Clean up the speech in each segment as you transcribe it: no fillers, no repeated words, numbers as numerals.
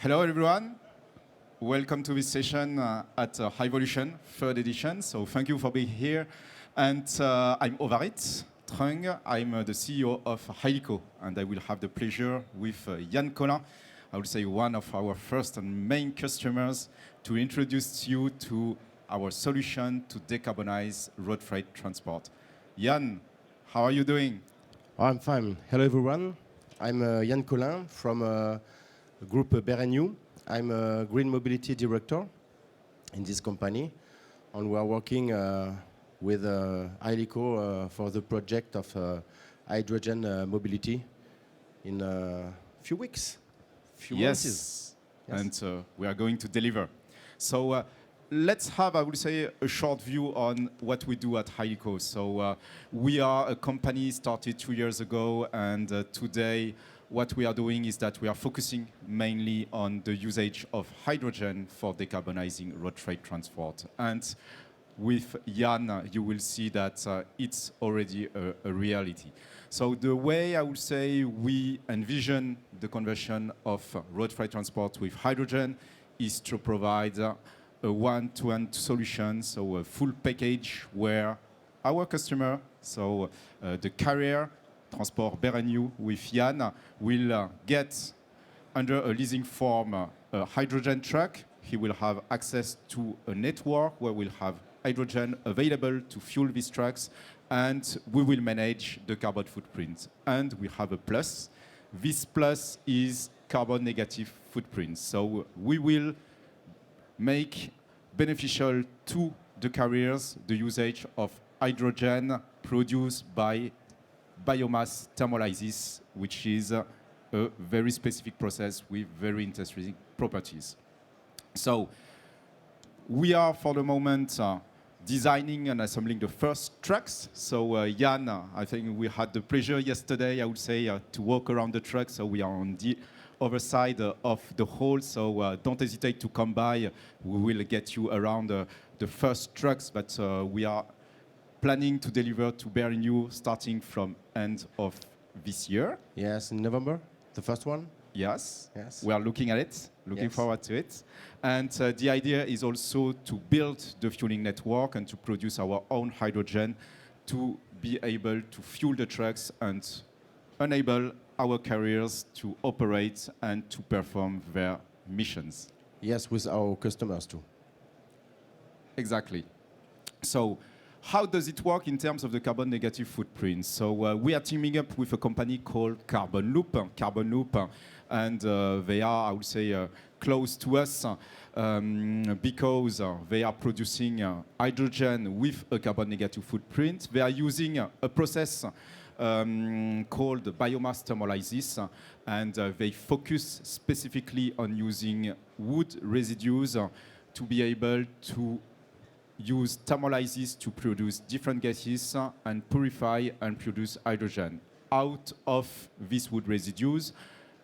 Hello, everyone. Welcome to this session at Hyvolution, third edition. So thank you for being here. And I'm Ovarith, Throeung. I'm the CEO of Hyliko, and I will have the pleasure with Yann Colin, I would say one of our first and main customers, to introduce you to our solution to decarbonize road freight transport. Yann, how are you doing? I'm fine. Hello, everyone. I'm Yann Colin from Groupe Bert. I'm a Green Mobility Director in this company, and we are working with Hyliko for the project of hydrogen mobility in a few weeks, few months. Yes, and we are going to deliver. So let's have, I would say, a short view on what we do at Hyliko. So we are a company started 2 years ago, and today what we are doing is that we are focusing mainly on the usage of hydrogen for decarbonizing road freight transport. And with Yann, you will see that it's already a reality. So the way I would say we envision the conversion of road freight transport with hydrogen is to provide a one-to-one solution, so a full package where our customer, so the carrier, Transport Bert with Yann, will get under a leasing form a hydrogen truck. He will have access to a network where we'll have hydrogen available to fuel these trucks, and we will manage the carbon footprint. And we have a plus. This plus is carbon negative footprint. So we will make beneficial to the carriers the usage of hydrogen produced by biomass thermolysis, which is a very specific process with very interesting properties. So we are, for the moment, designing and assembling the first trucks. So Yann, I think we had the pleasure yesterday, I would say, to walk around the truck. So we are on the other side of the hall. So don't hesitate to come by. We will get you around the first trucks that we are planning to deliver to Bert starting from end of this year. Yes, in November, the first one. Yes. Yes. We are looking at it, looking forward to it. And the idea is also to build the fueling network and to produce our own hydrogen to be able to fuel the trucks and enable our carriers to operate and to perform their missions. Yes, with our customers too. Exactly. So how does it work in terms of the carbon negative footprint? So we are teaming up with a company called Carbon Loop, and they are, I would say, close to us because they are producing hydrogen with a carbon negative footprint. They are using a process called biomass thermolysis, and they focus specifically on using wood residues to be able to use thermolysis to produce different gases and purify and produce hydrogen. Out of these wood residues,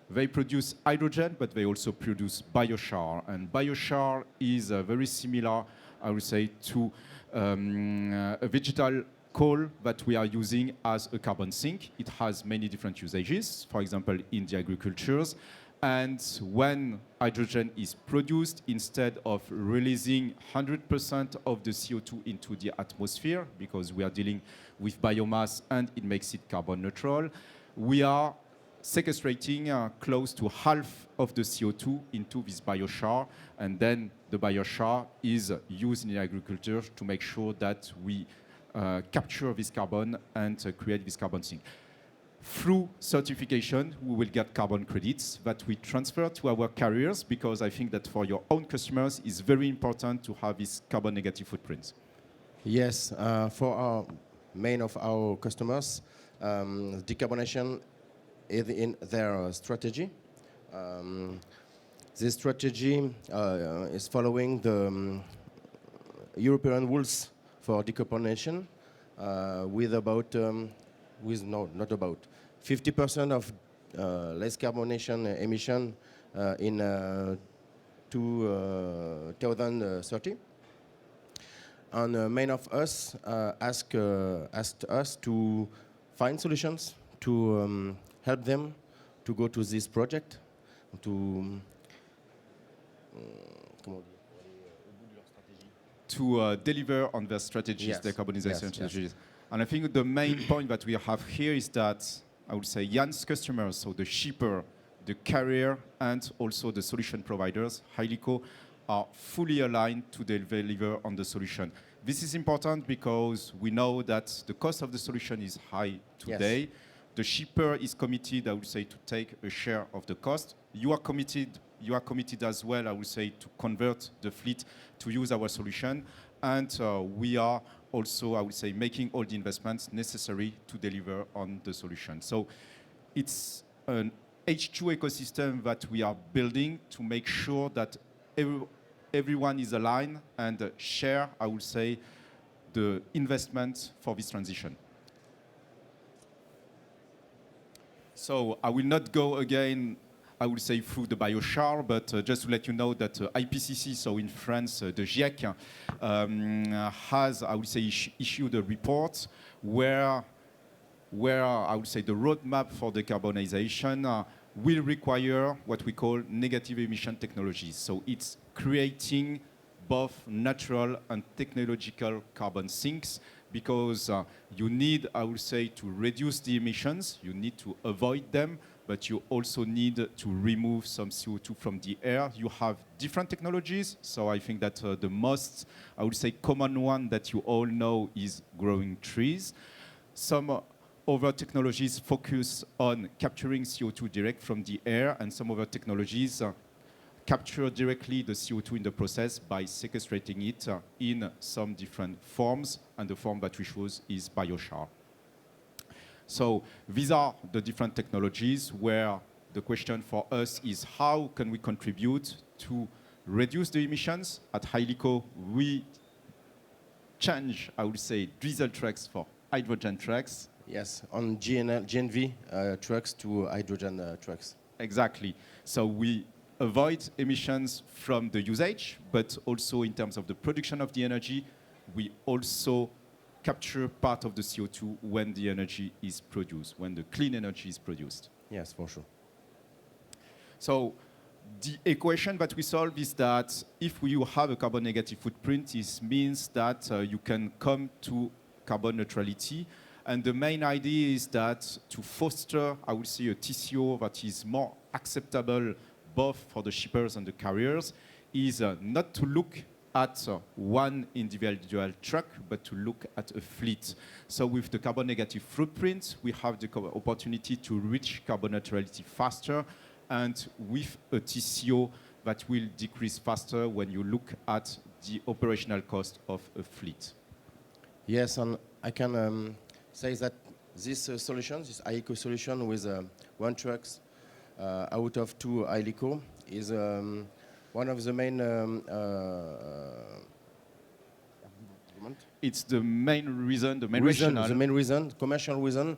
they produce hydrogen, but they also produce biochar. And biochar is very similar, I would say, to a vegetal coal that we are using as a carbon sink. It has many different usages, for example, in the agricultures. And when hydrogen is produced, instead of releasing 100% of the CO2 into the atmosphere, because we are dealing with biomass and it makes it carbon neutral, we are sequestrating close to half of the CO2 into this biochar. And then the biochar is used in agriculture to make sure that we capture this carbon and create this carbon sink. Through certification, we will get carbon credits that we transfer to our carriers, because I think that for your own customers, it's very important to have this carbon negative footprint. Yes, for our main of our customers, decarbonization is in their strategy. This strategy is following the European rules for decarbonization with about, not about, 50% of less carbonation emission in 2030. And many of us asked us to find solutions to help them to go to this project, to comment on dit, pour aller au bout de leur stratégie. To deliver on their strategies, Yes. decarbonization Yes, yes. strategies. And I think the main point that we have here is that I would say Yann's customers, so the shipper, the carrier, and also the solution providers, Hyliko, are fully aligned to deliver on the solution. This is important because we know that the cost of the solution is high today. Yes. The shipper is committed, I would say, to take a share of the cost. You are committed as well, I would say, to convert the fleet to use our solution. And we are also, I would say, making all the investments necessary to deliver on the solution. So it's an H2 ecosystem that we are building to make sure that everyone is aligned and share, I would say, the investment for this transition. So I will not go again, I will say, through the biochar, but just to let you know that IPCC, so in France, the GIEC, has, I would say, issued a report where I would say the roadmap for decarbonization will require what we call negative emission technologies. So it's creating both natural and technological carbon sinks because you need, I would say, to reduce the emissions, you need to avoid them, but you also need to remove some CO2 from the air. You have different technologies, so I think that the most, I would say, common one that you all know is growing trees. Some other technologies focus on capturing CO2 direct from the air, and some other technologies capture directly the CO2 in the process by sequestrating it in some different forms, and the form that we choose is biochar. So these are the different technologies where the question for us is how can we contribute to reduce the emissions? At Hyliko, we change, I would say, diesel trucks for hydrogen trucks. Yes, on GNV trucks to hydrogen trucks. Exactly. So we avoid emissions from the usage, but also in terms of the production of the energy, we also capture part of the CO2 when the energy is produced, when the clean energy is produced. Yes, for sure. So the equation that we solve is that if you have a carbon negative footprint, it means that you can come to carbon neutrality. And the main idea is that to foster, I would say, a TCO that is more acceptable both for the shippers and the carriers is not to look at one individual truck, but to look at a fleet. So with the carbon negative footprint, we have the opportunity to reach carbon neutrality faster, and with a TCO that will decrease faster when you look at the operational cost of a fleet. Yes, and I can say that this solution, this Hyliko solution with one trucks out of two Hyliko is one of the main. It's the main reason, the main rationale. The main reason, commercial reason,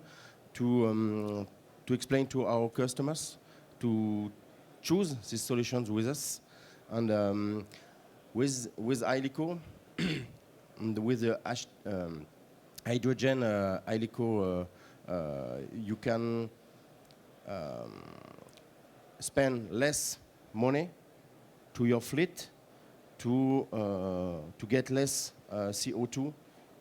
to explain to our customers to choose these solutions with us, and with Hyliko, and with the hydrogen Hyliko, you can spend less money to your fleet to get less CO2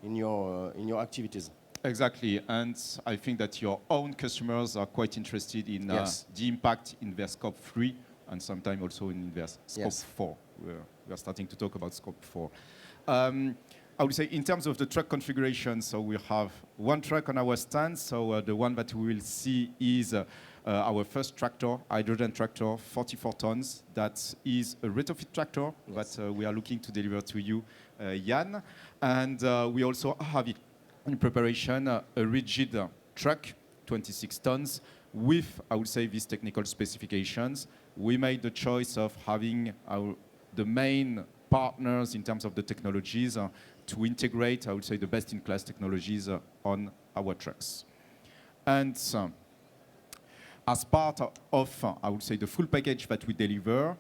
in your activities. Exactly, and I think that your own customers are quite interested in the impact in their scope 3 and sometimes also in their scope 4. We are starting to talk about scope 4. I would say in terms of the truck configuration, so we have one truck on our stand. So the one that we will see is our first tractor, hydrogen tractor, 44 tons. That is a retrofit tractor that we are looking to deliver to you, Yann. And we also have it in preparation, a rigid truck, 26 tons, with, I would say, these technical specifications. We made the choice of having the main partners in terms of the technologies to integrate, I would say, the best-in-class technologies on our trucks. And as part of, I would say, the full package that we deliver,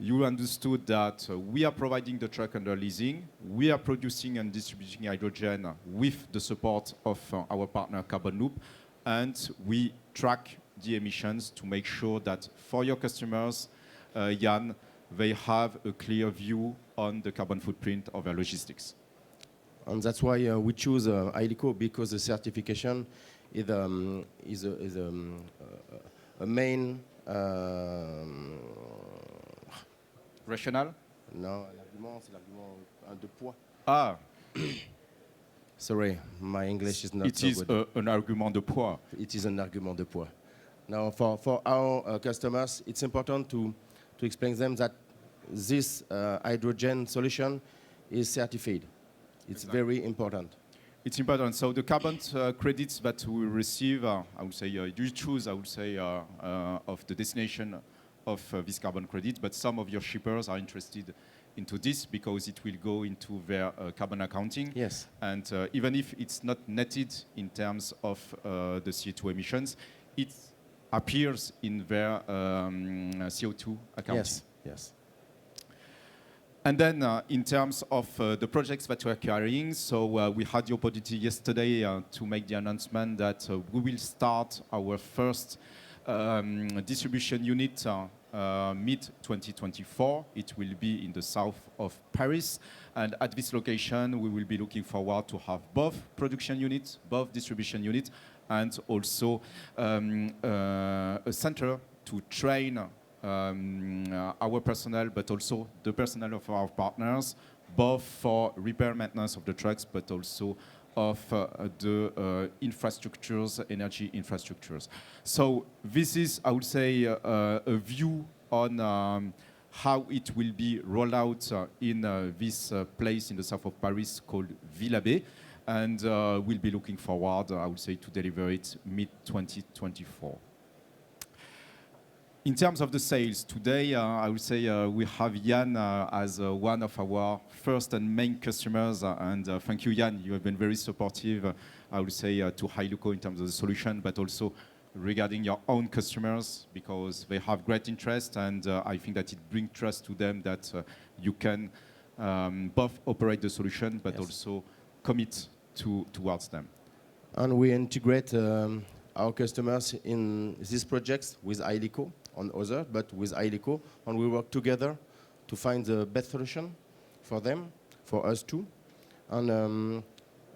you understood that we are providing the truck under leasing. We are producing and distributing hydrogen with the support of our partner Carbon Loop, and we track the emissions to make sure that for your customers, Yann, they have a clear view on the carbon footprint of their logistics. And that's why we choose Hyliko, because the certification is a main Rational? non, l'argument, c'est l'argument de poids. Ah, Sorry, my English is not it so is good. an argument de poids. It is an argument de poids. Now, for our customers, it's important to explain them that this hydrogen solution is certified. It's very important. It's important. So the carbon credits that we receive, I would say, you choose, I would say, of the destination of this carbon credit, but some of your shippers are interested into this because it will go into their carbon accounting. Yes. And even if it's not netted in terms of the CO2 emissions, it appears in their CO2 accounting. Yes, yes. And then in terms of the projects that we're carrying, so we had the opportunity yesterday to make the announcement that we will start our first distribution unit mid-2024. It will be in the south of Paris. And at this location, we will be looking forward to have both production units, both distribution units, and also a center to train our personnel, but also the personnel of our partners, both for repair maintenance of the trucks, but also of the infrastructures, energy infrastructures. So this is, I would say, a view on how it will be rolled out in this place in the south of Paris called Villabé. And we'll be looking forward, I would say, to deliver it mid-2024. In terms of the sales, today I would say we have Yann as one of our first and main customers. And thank you, Yann. You have been very supportive, I would say, to Hyliko in terms of the solution, but also regarding your own customers, because they have great interest. And I think that it brings trust to them that you can both operate the solution, but also commit towards them. And we integrate our customers in these projects with Hyliko on other, but with Hyliko, and we work together to find the best solution for them, for us too. And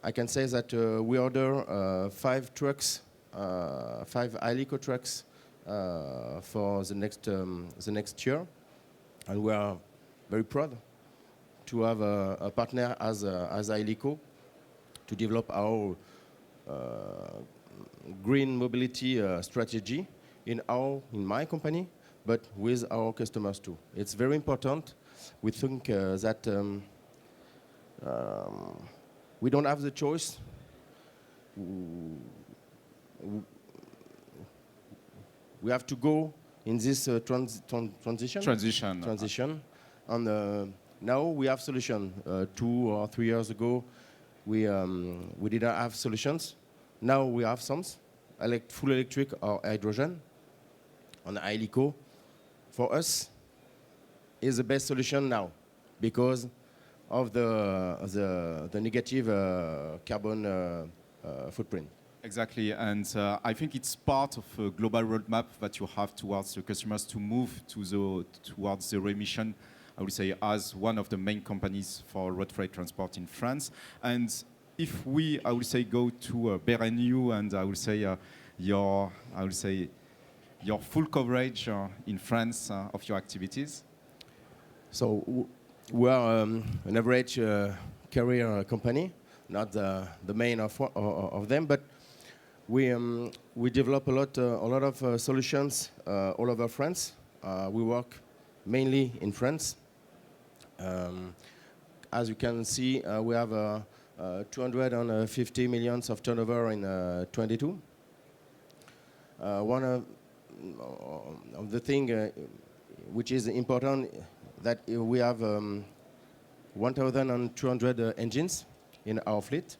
I can say that we order 5 trucks, 5 Hyliko trucks for the next year, and we are very proud to have a partner as Hyliko to develop our green mobility strategy in my company, but with our customers too. It's very important. We think that we don't have the choice. We have to go in this transition. And now we have solution. 2 or 3 years ago, we didn't have solutions. Now we have some, full electric or hydrogen. And Hyliko, for us, is the best solution now because of the negative carbon footprint. Exactly, and I think it's part of a global roadmap that you have towards your customers to move towards zero emission, I would say, as one of the main companies for road freight transport in France. And if we, I would say, go to Bert and you, and I would say your full coverage in France of your activities. So we are an average carrier company, not the main of them, but we develop a lot of solutions all over France. We work mainly in France. As you can see, we have 250 million of turnover in 22. One of the thing which is important that we have 1,200 engines in our fleet,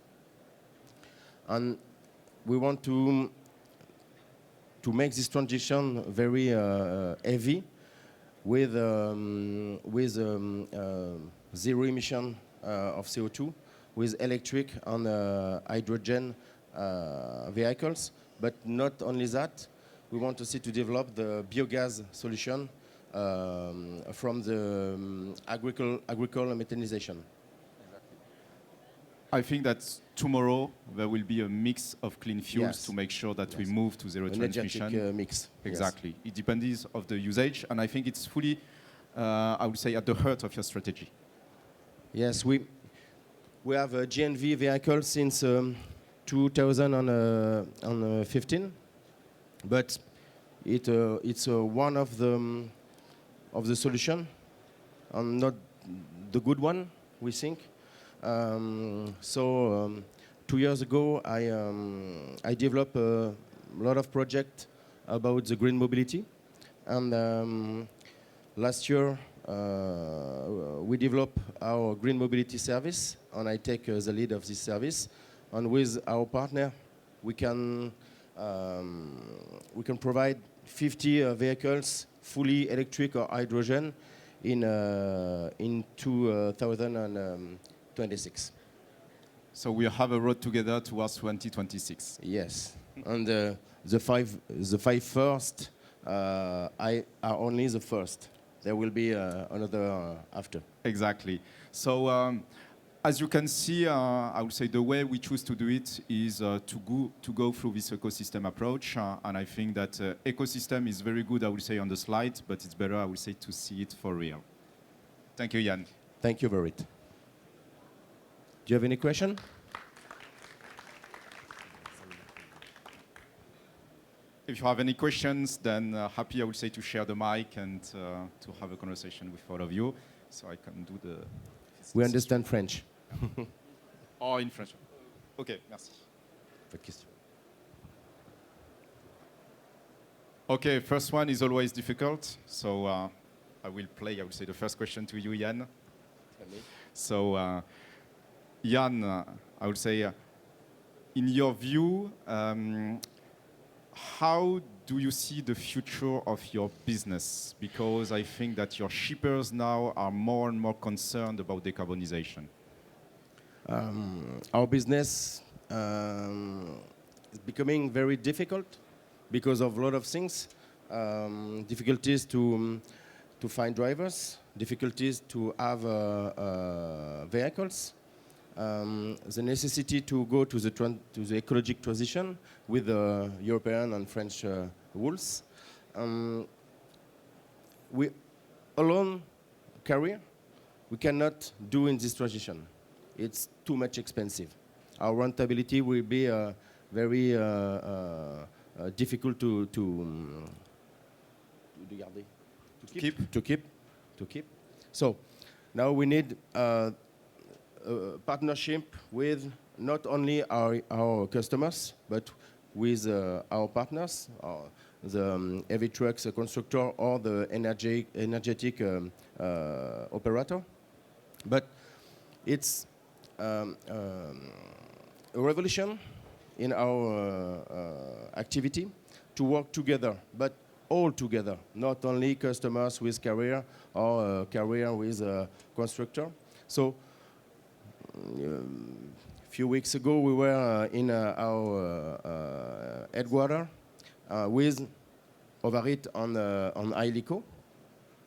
and we want to make this transition very heavy with zero emission of CO2 with electric and hydrogen vehicles. But not only that, we want to see to develop the biogas solution from the agricultural mechanization. I think that tomorrow there will be a mix of clean fuels Yes. to make sure that we Yes. move to zero transmission. Energetic mix. Exactly. It depends of the usage, and I think it's fully, I would say, at the heart of your strategy. Yes, we have a GNV vehicle since 2015, but it's one of the solution, and not the good one, we think. 2 years ago, I developed a lot of projects about the green mobility, and last year we developed our green mobility service, and I take the lead of this service. And with our partner, we can provide 50 vehicles, fully electric or hydrogen, in 2026. So we have a road together towards 2026. Yes, and the five first are only the first. There will be another after. Exactly. So as you can see, I would say the way we choose to do it is to go through this ecosystem approach. And I think that ecosystem is very good, I would say, on the slide, but it's better, I would say, to see it for real. Thank you, Yann. Thank you, Bert. Do you have any question? If you have any questions, then happy, I would say, to share the mic and to have a conversation with all of you. So I can do the... We understand French. Or in French. OK, merci. Pas de question. OK, first one is always difficult. So I will play, I would say, the first question to you, Yann. So Yann, I would say, in your view, how do you see the future of your business? Because I think that your shippers now are more and more concerned about decarbonization. Our business is becoming very difficult because of a lot of things. Difficulties to find drivers, difficulties to have vehicles, the necessity to go to the ecological transition with the European and French rules. We alone carrier, we cannot do in this transition. It's too much expensive. Our rentability will be very difficult to keep. So now we need a partnership with not only our customers, but with our partners, the heavy trucks constructor or the energetic operator. But it's a revolution in our activity to work together, but all together, not only customers with carrier or carrier with a constructor. So a few weeks ago, we were in our headquarters with Ovarith on Hyliko,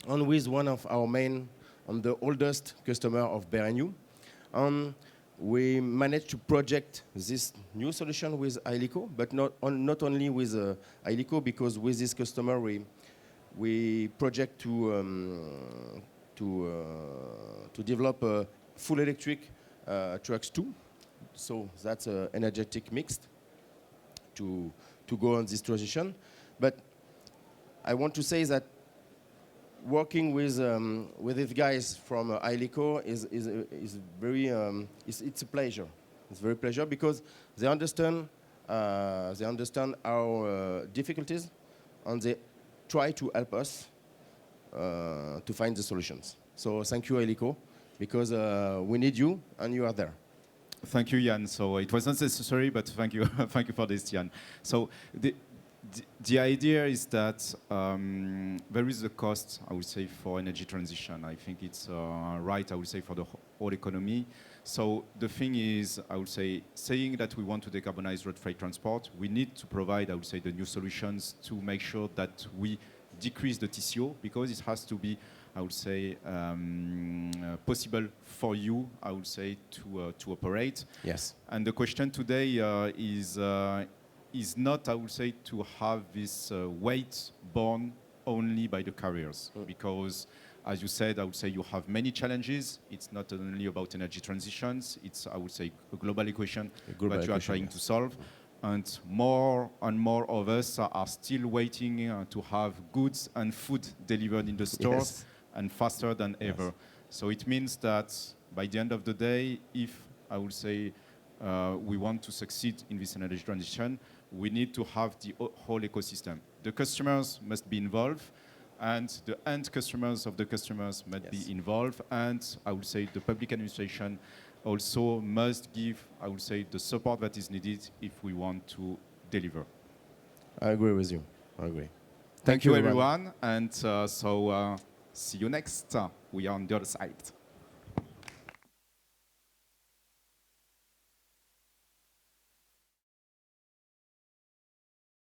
and with one of our main, the oldest customer of Bert. And we managed to project this new solution with Hyliko, but not only with Hyliko, because with this customer we project to develop a full electric trucks too. So that's an energetic mix to go on this transition. But I want to say that working with these guys from Hyliko is very it's a pleasure. It's very pleasure because they understand our difficulties, and they try to help us to find the solutions. So thank you, Hyliko, because we need you and you are there. Thank you, Yann. So it was not necessary, but thank you, thank you for this, Yann. So the idea is that there is a cost, I would say, for energy transition. I think it's right, I would say, for the whole economy. So the thing is, I would say, saying that we want to decarbonize road freight transport, we need to provide, I would say, the new solutions to make sure that we decrease the TCO because it has to be, I would say, possible for you, I would say, to operate. Yes. And the question today is not, I would say, to have this weight borne only by the carriers, because, as you said, I would say you have many challenges. It's not only about energy transitions. It's, I would say, a global equation that you are trying to solve. And more of us are still waiting to have goods and food delivered in the stores and faster than ever. So it means that by the end of the day, if, I would say, we want to succeed in this energy transition, we need to have the whole ecosystem. The customers must be involved, and the end customers of the customers must be involved, and I would say the public administration also must give, I would say, the support that is needed if we want to deliver. I agree with you. I agree. Thank you, everyone. And see you next. We are on the other side.